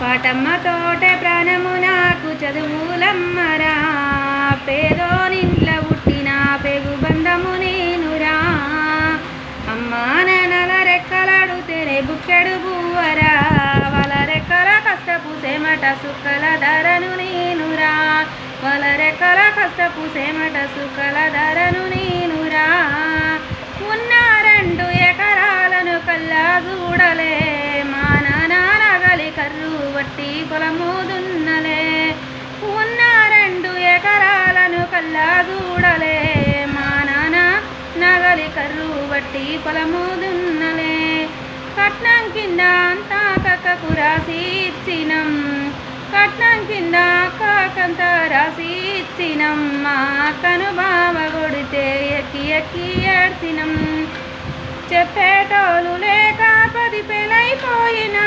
పాటమ్మ తోటే ప్రాణము నాకు చదువులమ్మరా పేదోనింట్ల పుట్టిన పెగు బంధము నేనురా అమ్మా నాన్నల రెక్కలాడుతేనే బుక్కెడు బువ్వరా వాళ్ళ రెక్కల కష్టపు సేమట సుక్కల ధరను నేనురా వాళ్ళ రెక్కల కష్టపు సేమట సుక్కల ధరను నేనురా ఉన్న 2 ఎకరాలను కల్లా చూడలే మా నాన్న నగలి కర్రు వట్టి పొలము దున్నలే ఉన్న 2 ఎకరాలను కల్లా చూడలే మా నాన్న నగలి కర్రు వట్టి పొలము దున్నలే కట్నం కింద అంతా కక్కకు రాసి ఇచ్చినం కట్నం కింద కాకంత రాసి ఇచ్చినం మా అక్కను బావ కొడితే ఎక్కి ఎక్కి ఏడ్చినం చెప్పేటోళ్ళు లేక 10 పెళ్ళైపోయినా